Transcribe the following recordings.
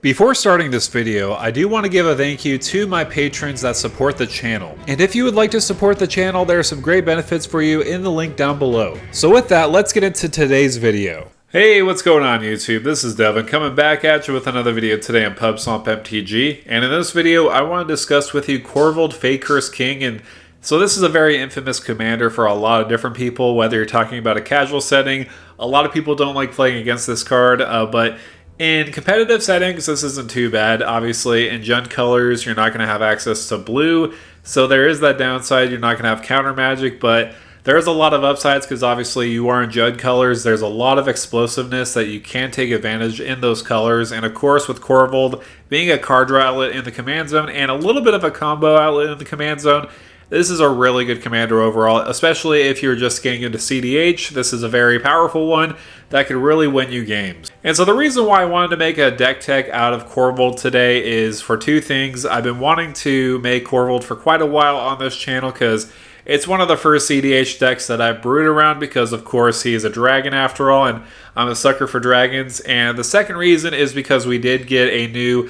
Before starting this video, I do want to give a thank you to my patrons that support the channel. And if you would like to support the channel, there are some great benefits for you in the link down below. So with that, let's get into today's video. Hey, what's going on YouTube? This is Devin coming back at you with another video today on Pub Swamp MTG. And in this video, I want to discuss with you Korvold Faker's King. And so this is a very infamous commander for a lot of different people, whether you're talking about a casual setting. A lot of people don't like playing against this card, but in competitive settings, this isn't too bad. Obviously, in Jund colors, you're not going to have access to blue, so there is that downside. You're not going to have counter magic, but there's a lot of upsides because obviously you are in Jund colors. There's a lot of explosiveness that you can take advantage in those colors, and of course with Korvold being a card draw outlet in the command zone and a little bit of a combo outlet in the command zone, this is a really good commander overall, especially if you're just getting into CEDH. This is a very powerful one that could really win you games. And so the reason why I wanted to make a deck tech out of Korvold today is for two things. I've been wanting to make Korvold for quite a while on this channel because it's one of the first CEDH decks that I brewed around because, of course, he is a dragon after all, and I'm a sucker for dragons. And the second reason is because we did get a new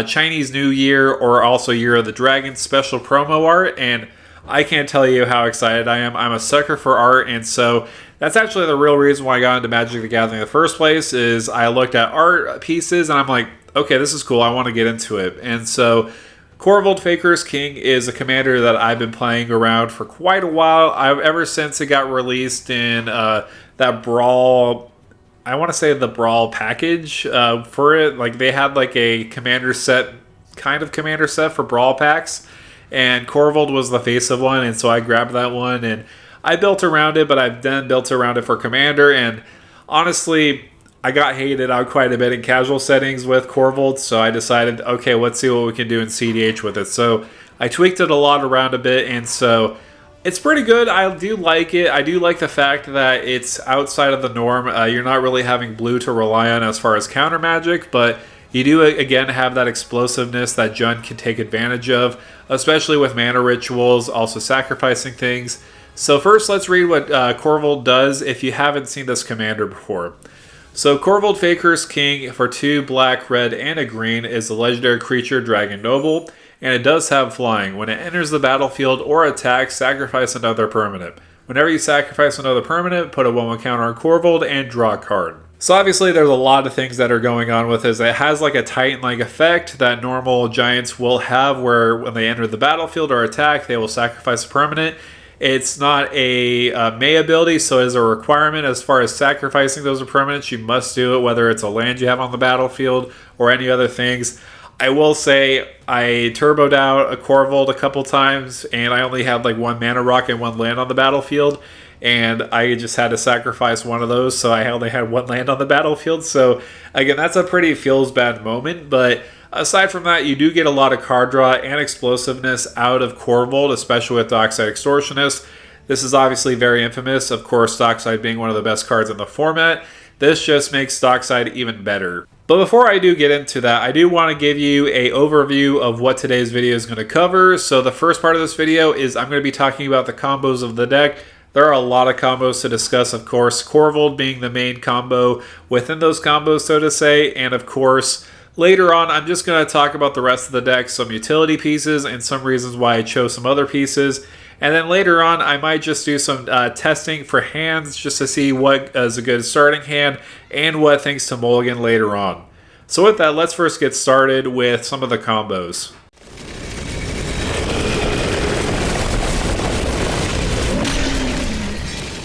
Chinese New Year, or also Year of the Dragon special promo art, and I can't tell you how excited I am. I'm a sucker for art, and so that's actually the real reason why I got into Magic the Gathering in the first place. Is I looked at art pieces and I'm like, okay, this is cool. I want to get into it. And so Korvold Faker's King is a commander that I've been playing around for quite a while. Ever since it got released in that Brawl, I want to say the Brawl package for it. Like they had like a commander set, kind of commander set for Brawl packs. And Korvold was the face of one, and so I grabbed that one, and I built around it, but I've then built around it for Commander, and honestly, I got hated out quite a bit in casual settings with Korvold, so I decided, okay, let's see what we can do in CEDH with it. So I tweaked it a lot around a bit, and so it's pretty good. I do like it. I do like the fact that it's outside of the norm. You're not really having blue to rely on as far as counter magic, but you do, again, have that explosiveness that Jund can take advantage of, especially with mana rituals, also sacrificing things. So first, let's read what Korvold does if you haven't seen this commander before. So Korvold Faker's King for 2 black, red, and a green is a legendary creature, Dragon Noble, and it does have flying. When it enters the battlefield or attacks, sacrifice another permanent. Whenever you sacrifice another permanent, put a 1/1 counter on Korvold and draw a card. So obviously there's a lot of things that are going on with this. It has like a Titan-like effect that normal giants will have where when they enter the battlefield or attack, they will sacrifice a permanent. It's not a May ability, so as a requirement as far as sacrificing those permanents, you must do it whether it's a land you have on the battlefield or any other things. I will say I turboed out a Korvold a couple times and I only had like 1 mana rock and 1 land on the battlefield. And I just had to sacrifice one of those, so I only had 1 land on the battlefield. So, again, that's a pretty feels bad moment. But aside from that, you do get a lot of card draw and explosiveness out of Korvold, especially with Dockside Extortionist. This is obviously very infamous. Of course, Dockside being one of the best cards in the format. This just makes Dockside even better. But before I do get into that, I do want to give you an overview of what today's video is going to cover. So the first part of this video is I'm going to be talking about the combos of the deck. There are a lot of combos to discuss, of course, Korvold being the main combo within those combos, so to say, and of course, later on, I'm just going to talk about the rest of the deck, some utility pieces, and some reasons why I chose some other pieces, and then later on, I might just do some testing for hands, just to see what is a good starting hand, and what things to mulligan later on. So with that, let's first get started with some of the combos.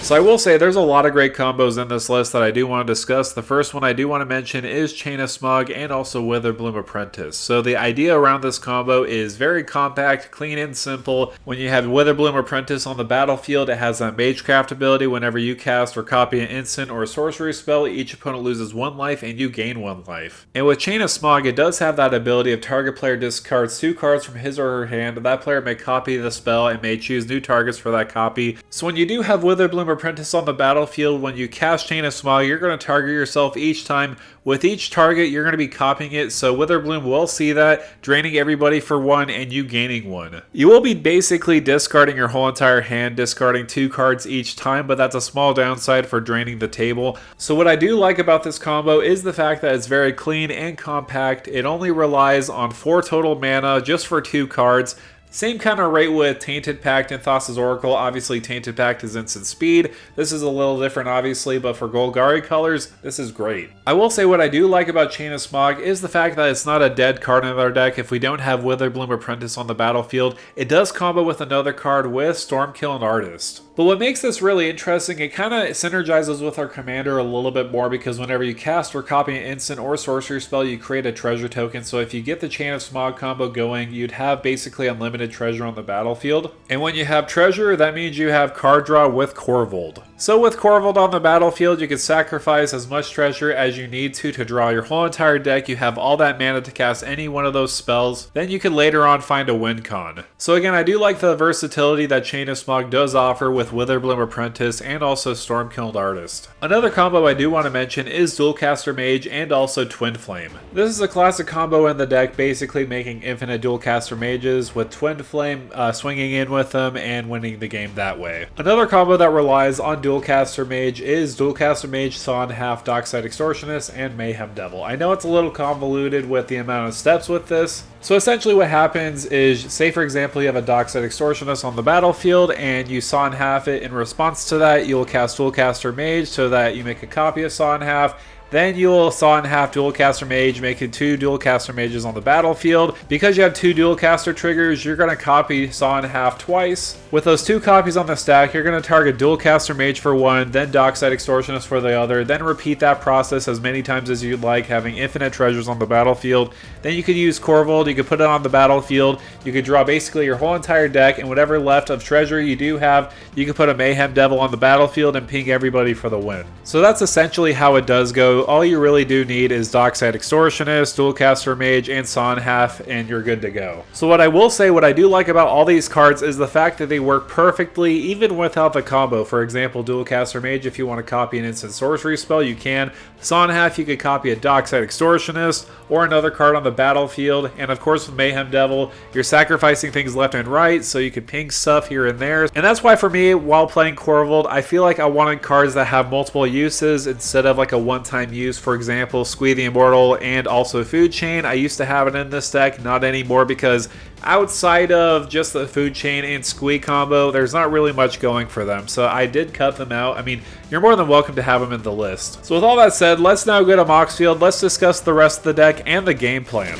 So I will say there's a lot of great combos in this list that I do want to discuss. The first one I do want to mention is Chain of Smog and also Witherbloom Apprentice. So the idea around this combo is very compact, clean and simple. When you have Witherbloom Apprentice on the battlefield, it has that Magecraft ability. Whenever you cast or copy an instant or a sorcery spell, each opponent loses 1 life and you gain 1 life. And with Chain of Smog, it does have that ability of target player discards 2 cards from his or her hand. That player may copy the spell and may choose new targets for that copy. So when you do have Witherbloom Apprentice on the battlefield, when you cast Chain of Smog, you're going to target yourself each time. With each target, you're going to be copying it, so Witherbloom will see that, draining everybody for 1 and you gaining 1. You will be basically discarding your whole entire hand, discarding 2 cards each time, but that's a small downside for draining the table. So what I do like about this combo is the fact that it's very clean and compact. It only relies on 4 total mana just for 2 cards. Same kind of rate with Tainted Pact and Thassa's Oracle. Obviously, Tainted Pact is instant speed. This is a little different, obviously, but for Golgari colors, this is great. I will say what I do like about Chain of Smog is the fact that it's not a dead card in our deck. If we don't have Witherbloom Apprentice on the battlefield, it does combo with another card with Stormkill and Artist. But what makes this really interesting, it kind of synergizes with our commander a little bit more, because whenever you cast or copy an instant or sorcery spell, you create a treasure token. So if you get the Chain of Smog combo going, you'd have basically unlimited treasure on the battlefield. And when you have treasure, that means you have card draw with Korvold. So with Korvold on the battlefield, you can sacrifice as much treasure as you need to draw your whole entire deck. You have all that mana to cast any one of those spells. Then you can later on find a win con. So again, I do like the versatility that Chain of Smog does offer with Witherbloom Apprentice and also Stormkill Artist. Another combo I do want to mention is Dualcaster Mage and also Twin Flame. This is a classic combo in the deck, basically making infinite Dualcaster Mages with Twin Flame swinging in with them and winning the game that way. Another combo that relies on Dualcaster Mage is Dualcaster Mage, Sawn Half, Dockside Extortionist, and Mayhem Devil. I know it's a little convoluted with the amount of steps with this. So essentially what happens is, say for example you have a Dockside Extortionist on the battlefield and you Sawn Half it. In response to that, you'll cast Dualcaster Mage so that you make a copy of Sawn Half. Then you'll Sawn Half Dualcaster Mage, making 2 Dualcaster Mages on the battlefield. Because you have 2 Dualcaster triggers, you're going to copy Sawn Half twice. With those 2 copies on the stack, you're going to target Dualcaster Mage for 1, then Dockside Extortionist for the other, then repeat that process as many times as you'd like, having infinite treasures on the battlefield. Then you could use Korvold, you could put it on the battlefield, you could draw basically your whole entire deck, and whatever left of treasure you do have, you can put a Mayhem Devil on the battlefield and ping everybody for the win. So that's essentially how it does go. All you really do need is Dockside Extortionist, Dualcaster Mage, and Sawn Half, and you're good to go. So what I will say, what I do like about all these cards is the fact that they work perfectly even without the combo. For example, Dualcaster Mage, if you want to copy an instant sorcery spell, you can. Sawn Half, you could copy a Dockside Extortionist or another card on the battlefield. And of course with Mayhem Devil, you're sacrificing things left and right, so you could ping stuff here and there. And that's why for me, while playing Korvold, I feel like I wanted cards that have multiple uses instead of like a one-time use. For example, Squee the Immortal and also Food Chain. I used to have it in this deck, not anymore, because outside of just the Food Chain and Squee combo, there's not really much going for them. So I did cut them out. I mean, you're more than welcome to have them in the list. So with all that said, let's now go to Moxfield. Let's discuss the rest of the deck and the game plan.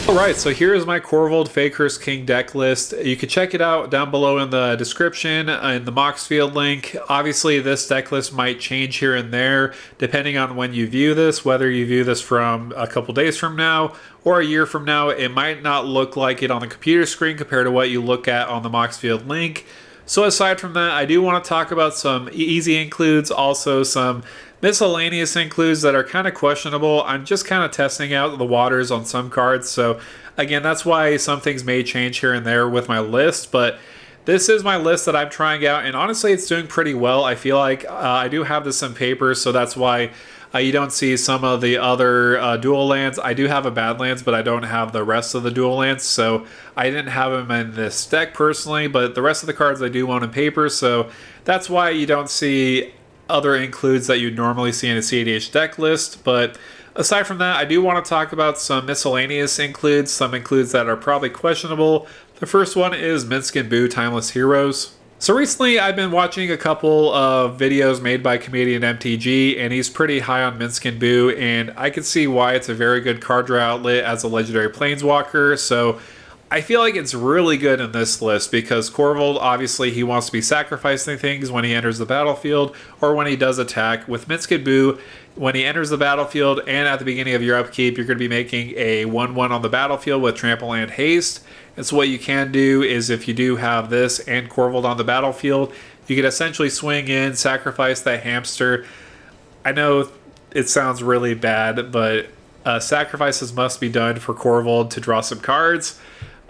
Alright, so here's my Korvold Fakehurst King deck list. You can check it out down below in the description, in the Moxfield link. Obviously, this deck list might change here and there, depending on when you view this, whether you view this from a couple days from now or a year from now. It might not look like it on the computer screen compared to what you look at on the Moxfield link. So aside from that, I do want to talk about some easy includes, also some miscellaneous includes that are kind of questionable. I'm just kind of testing out the waters on some cards. So again, that's why some things may change here and there with my list. But this is my list that I'm trying out. And honestly, it's doing pretty well. I feel like I do have this in paper. So that's why you don't see some of the other dual lands. I do have a Badlands, but I don't have the rest of the dual lands. So I didn't have them in this deck personally. But the rest of the cards I do own in paper. So that's why you don't see other includes that you'd normally see in a CEDH deck list. But aside from that, I do want to talk about some miscellaneous includes, some includes that are probably questionable. The first one is Minsk and Boo Timeless Heroes. So recently I've been watching a couple of videos made by comedian MTG, and he's pretty high on Minsk and Boo, and I can see why it's a very good card draw outlet as a legendary planeswalker. So I feel like it's really good in this list because Korvold, obviously, he wants to be sacrificing things when he enters the battlefield or when he does attack. With Minsk and Boo, when he enters the battlefield and at the beginning of your upkeep, you're going to be making a 1/1 on the battlefield with Trample and Haste. And so what you can do is, if you do have this and Korvold on the battlefield, you can essentially swing in, sacrifice that hamster. I know it sounds really bad, but sacrifices must be done for Korvold to draw some cards.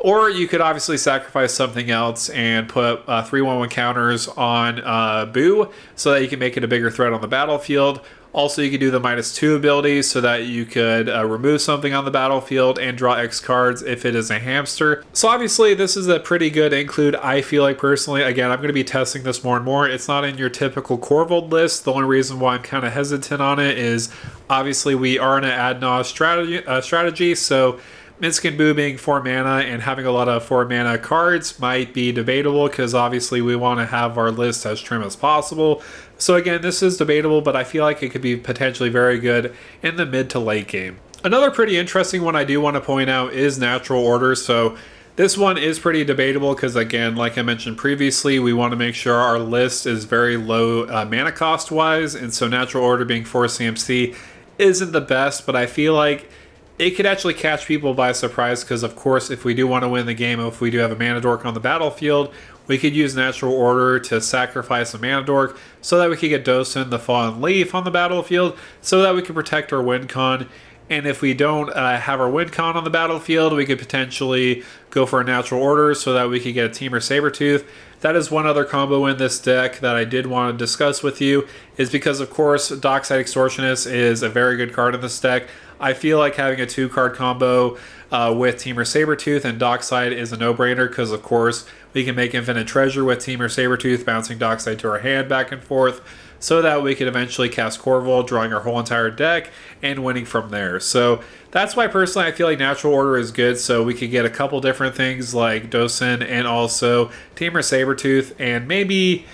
Or you could obviously sacrifice something else and put 3/1/1 counters on Boo so that you can make it a bigger threat on the battlefield. Also, you could do the -2 ability so that you could remove something on the battlefield and draw X cards if it is a hamster. So obviously, this is a pretty good include, I feel like personally. Again, I'm going to be testing this more and more. It's not in your typical Korvold list. The only reason why I'm kind of hesitant on it is obviously we are in an ad nauseam strategy, so Minsk and Boo being 4 mana and having a lot of 4 mana cards might be debatable because obviously we want to have our list as trim as possible. So again, this is debatable, but I feel like it could be potentially very good in the mid to late game. Another pretty interesting one I do want to point out is Natural Order. So this one is pretty debatable because again, like I mentioned previously, we want to make sure our list is very low mana cost wise, and so Natural Order being 4 CMC isn't the best, but I feel like it could actually catch people by surprise because, of course, if we do want to win the game, if we do have a mana dork on the battlefield, we could use Natural Order to sacrifice a mana dork so that we could get Dosen, the Fallen Leaf, on the battlefield so that we can protect our win con. And if we don't have our win con on the battlefield, we could potentially go for a Natural Order so that we could get a Teamer Sabertooth. That is one other combo in this deck that I did want to discuss with you, is because, of course, Dockside Extortionist is a very good card in this deck. I feel like having a 2-card combo with Teamer Sabertooth and Dockside is a no-brainer because, of course, we can make Infinite Treasure with Teamer Sabertooth, bouncing Dockside to our hand back and forth, so that we could eventually cast Korvold, drawing our whole entire deck, and winning from there. So that's why, personally, I feel like Natural Order is good, so we could get a couple different things like Dosen and also Teamer Sabertooth, and maybe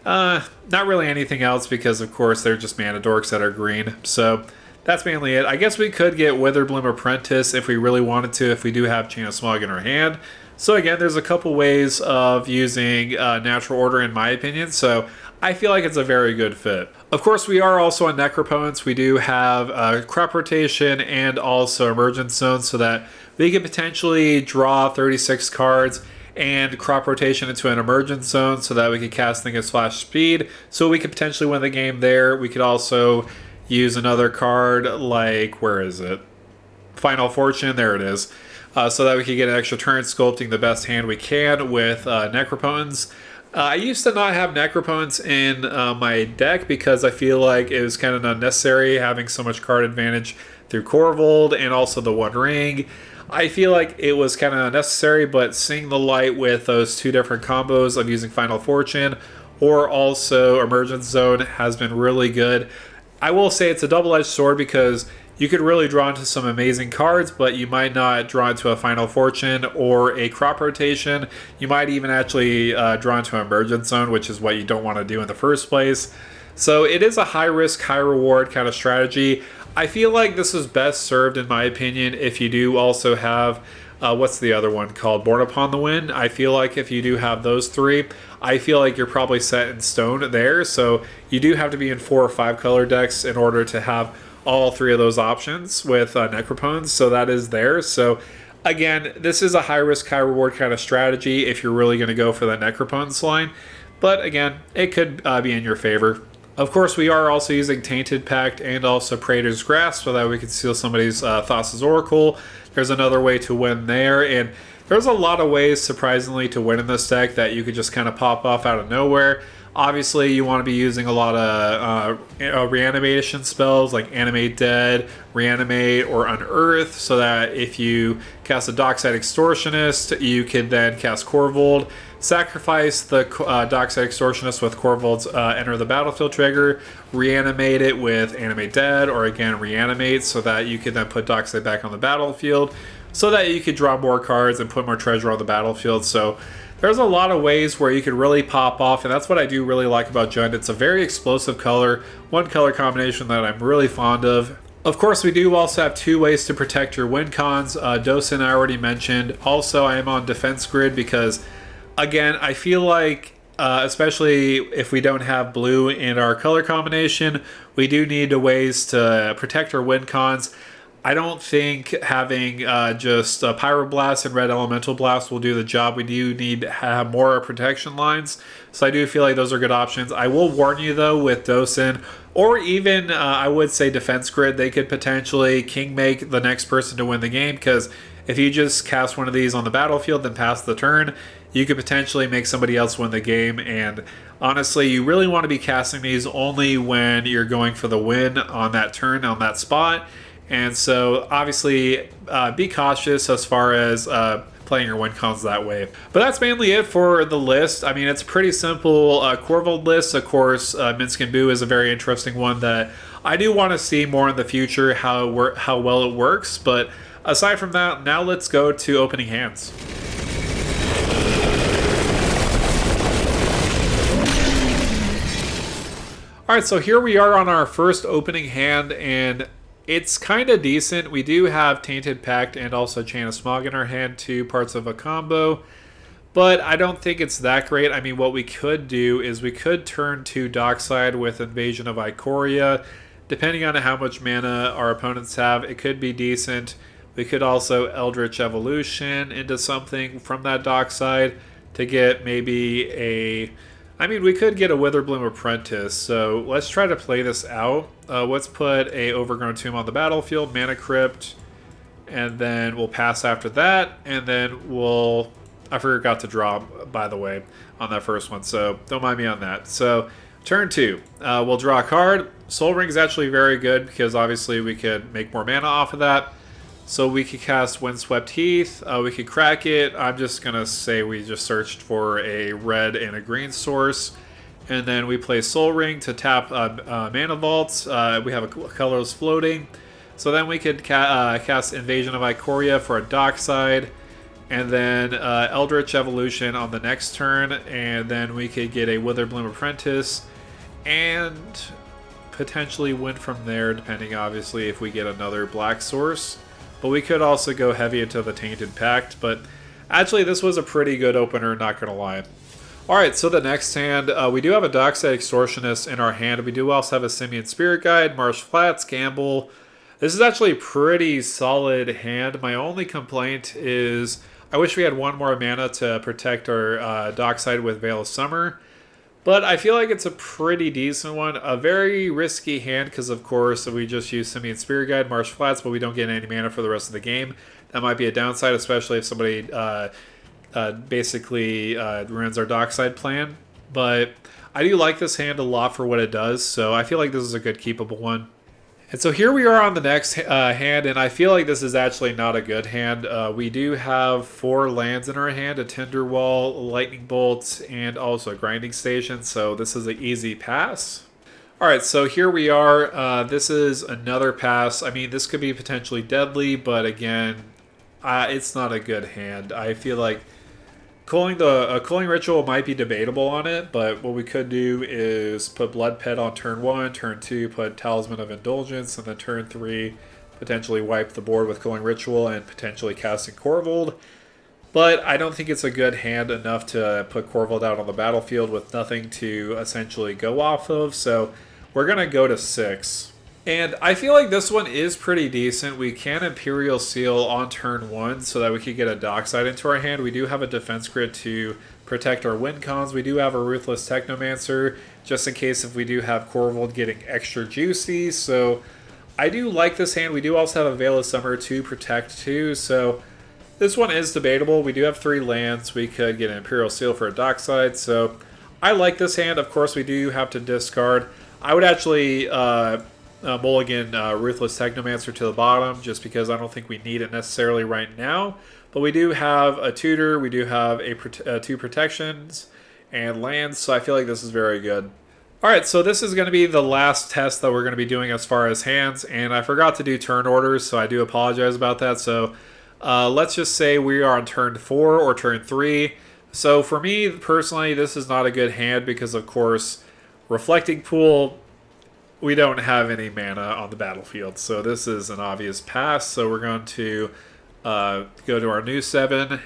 not really anything else because, of course, they're just mana dorks that are green. So that's mainly it. I guess we could get Witherbloom Apprentice if we really wanted to, if we do have Chain of Smog in our hand. So again, there's a couple ways of using Natural Order in my opinion, so I feel like it's a very good fit. Of course, we are also on Necropotence. We do have Crop Rotation and also Emergence Zone so that we could potentially draw 36 cards and Crop Rotation into an Emergence Zone so that we could cast things at Flash Speed, so we could potentially win the game there. We could also use another card like, where is it? Final Fortune, there it is. So that we could get an extra turn sculpting the best hand we can with Necropotence. I used to not have Necropotence in my deck because I feel like it was kind of unnecessary having so much card advantage through Korvold and also the One Ring. I feel like it was kind of unnecessary, but seeing the light with those two different combos of using Final Fortune or also Emergence Zone has been really good. I will say it's a double-edged sword because you could really draw into some amazing cards, but you might not draw into a Final Fortune or a Crop Rotation. You might even actually draw into an Emergence Zone, which is what you don't want to do in the first place. So it is a high-risk, high-reward kind of strategy. I feel like this is best served, in my opinion, if you do also have what's the other one called? Born Upon the Wind. I feel like if you do have those three, I feel like you're probably set in stone there. So you do have to be in 4 or 5 color decks in order to have all 3 of those options with Necropotence. So that is there. So again, this is a high risk, high reward kind of strategy if you're really going to go for that Necropotence line. But again, it could be in your favor. Of course, we are also using Tainted Pact and also Praetor's Grasp so that we can steal somebody's Thassa's Oracle. There's another way to win there, and there's a lot of ways, surprisingly, to win in this deck that you could just kind of pop off out of nowhere. Obviously, you want to be using a lot of reanimation spells like Animate Dead, Reanimate, or Unearth, so that if you cast a Dockside Extortionist, you can then cast Korvold, sacrifice the Dockside Extortionist with Korvold's Enter the Battlefield trigger, reanimate it with Animate Dead, or again Reanimate, so that you can then put Dockside back on the battlefield, so that you could draw more cards and put more treasure on the battlefield. So there's a lot of ways where you could really pop off, and that's what I do really like about Jund. It's a very explosive color, one color combination that I'm really fond of. Of course, we do also have 2 ways to protect your win cons. Dosen I already mentioned. Also, I am on Defense Grid because, again, I feel like, especially if we don't have blue in our color combination, we do need ways to protect our win cons. I don't think having just Pyroblast and Red Elemental Blast will do the job. We do need to have more protection lines, so I do feel like those are good options. I will warn you, though, with Dosen, or even I would say Defense Grid, they could potentially King make the next person to win the game, because If you just cast one of these on the battlefield, then pass the turn, you could potentially make somebody else win the game. And honestly, you really want to be casting these only when you're going for the win on that turn, on that spot. And so obviously be cautious as far as playing your win cons that way. But that's mainly it for the list. I mean, it's a pretty simple Korvold list. Of course, Minsk and Boo is a very interesting one that I do want to see more in the future how well it works. But aside from that, now let's go to opening hands. Alright, so here we are on our first opening hand, and it's kind of decent. We do have Tainted Pact and also Chain of Smog in our hand, two parts of a combo. But I don't think it's that great. I mean, what we could do is we could turn to Dockside with Invasion of Ikoria. Depending on how much mana our opponents have, it could be decent. We could also Eldritch Evolution into something from that Dockside to get maybe a... I mean, we could get a Witherbloom Apprentice, so let's try to play this out. Let's put a Overgrown Tomb on the battlefield, Mana Crypt, and then we'll pass after that, and then we'll... I forgot to draw, by the way, on that first one, so don't mind me on that. So, turn 2. We'll draw a card. Soul Ring is actually very good, because obviously we could make more mana off of that. So we could cast Windswept Heath, we could crack it. I'm just going to say we just searched for a red and a green source. And then we play Soul Ring to tap Mana Vaults. We have a colorless floating. So then we could cast Invasion of Ikoria for a Dockside. And then Eldritch Evolution on the next turn. And then we could get a Witherbloom Apprentice. And potentially win from there, depending obviously if we get another black source. But we could also go heavy into the Tainted Pact. But actually, this was a pretty good opener, not going to lie. Alright, so the next hand, we do have a Dockside Extortionist in our hand. We do also have a Simian Spirit Guide, Marsh Flats, Gamble. This is actually a pretty solid hand. My only complaint is I wish we had one more mana to protect our Dockside with Veil of Summer. But I feel like it's a pretty decent one. A very risky hand because, of course, we just use Simian Spirit Guide, Marsh Flats, but we don't get any mana for the rest of the game. That might be a downside, especially if somebody basically ruins our Dockside plan. But I do like this hand a lot for what it does, so I feel like this is a good keepable one. And so here we are on the next hand, and I feel like this is actually not a good hand. We do have 4 lands in our hand, a Tinderwall, Lightning Bolt, and also a Grinding Station, so this is an easy pass. Alright, so here we are. This is another pass. I mean, this could be potentially deadly, but again, it's not a good hand. I feel like Culling Ritual might be debatable on it, but what we could do is put Blood Pet on turn 1, turn 2, put Talisman of Indulgence, and then turn 3, potentially wipe the board with Culling Ritual and potentially casting Korvold. But I don't think it's a good hand enough to put Korvold out on the battlefield with nothing to essentially go off of, so we're going to go to 6. And I feel like this one is pretty decent. We can Imperial Seal on turn 1 so that we could get a Dockside into our hand. We do have a Defense Grid to protect our win cons. We do have a Ruthless Technomancer just in case if we do have Korvold getting extra juicy. So I do like this hand. We do also have a Veil of Summer to protect too. So this one is debatable. We do have 3 lands. We could get an Imperial Seal for a Dockside. So I like this hand. Of course, we do have to discard. I would actually... mulligan Ruthless Technomancer to the bottom just because I don't think we need it necessarily right now. But we do have a tutor, we do have a 2 protections and lands, so I feel like this is very good. Alright, so this is going to be the last test that we're going to be doing as far as hands, and I forgot to do turn orders, so I do apologize about that. So let's just say we are on turn 4 or turn 3. So for me personally, this is not a good hand because of course Reflecting Pool, we don't have any mana on the battlefield, so this is an obvious pass. So we're going to go to our new 7,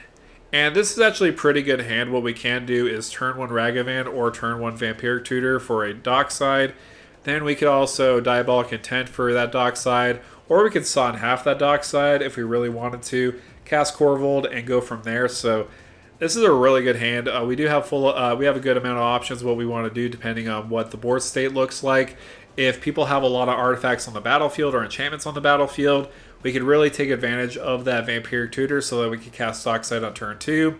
and this is actually a pretty good hand. What we can do is turn 1 Ragavan or turn 1 Vampiric Tutor for a Dockside. Then we could also Diabolic Intent for that Dockside, or we could saw in half that Dockside if we really wanted to, cast Korvold and go from there. So this is a really good hand. We do have we have a good amount of options what we want to do depending on what the board state looks like. If people have a lot of artifacts on the battlefield or enchantments on the battlefield, we could really take advantage of that Vampiric Tutor so that we could cast Dockside on turn 2.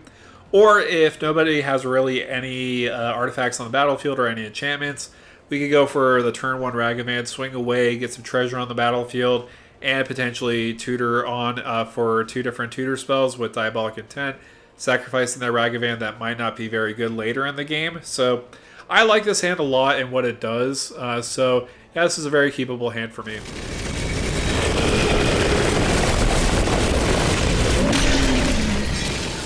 Or if nobody has really any artifacts on the battlefield or any enchantments, we could go for the turn 1 Ragavan, swing away, get some treasure on the battlefield, and potentially tutor on for 2 different tutor spells with Diabolic Intent, sacrificing that Ragavan that might not be very good later in the game. So I like this hand a lot and what it does. So yeah, this is a very keepable hand for me.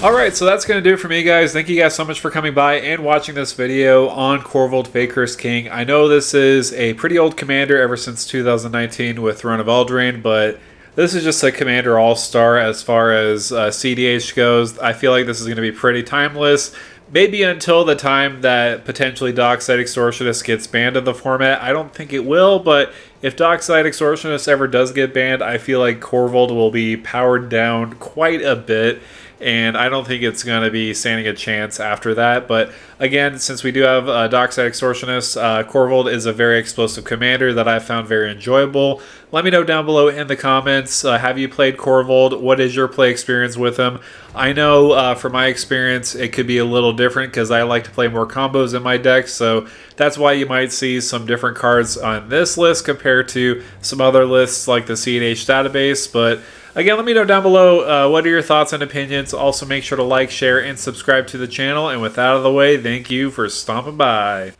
Alright, so that's going to do it for me, guys. Thank you guys so much for coming by and watching this video on Korvold Fakir's King. I know this is a pretty old commander ever since 2019 with Throne of Eldraine, but this is just a commander all-star as far as CEDH goes. I feel like this is going to be pretty timeless. Maybe until the time that potentially Dockside Extortionist gets banned in the format. I don't think it will, but if Dockside Extortionist ever does get banned, I feel like Korvold will be powered down quite a bit. And I don't think it's going to be standing a chance after that. But again, since we do have Dockside Extortionist, Korvold is a very explosive commander that I found very enjoyable. Let me know down below in the comments, have you played Korvold? What is your play experience with him? I know from my experience, it could be a little different because I like to play more combos in my deck. So that's why you might see some different cards on this list compared to some other lists like the CEDH database. But again, let me know down below what are your thoughts and opinions. Also, make sure to like, share, and subscribe to the channel. And with that out of the way, thank you for stopping by.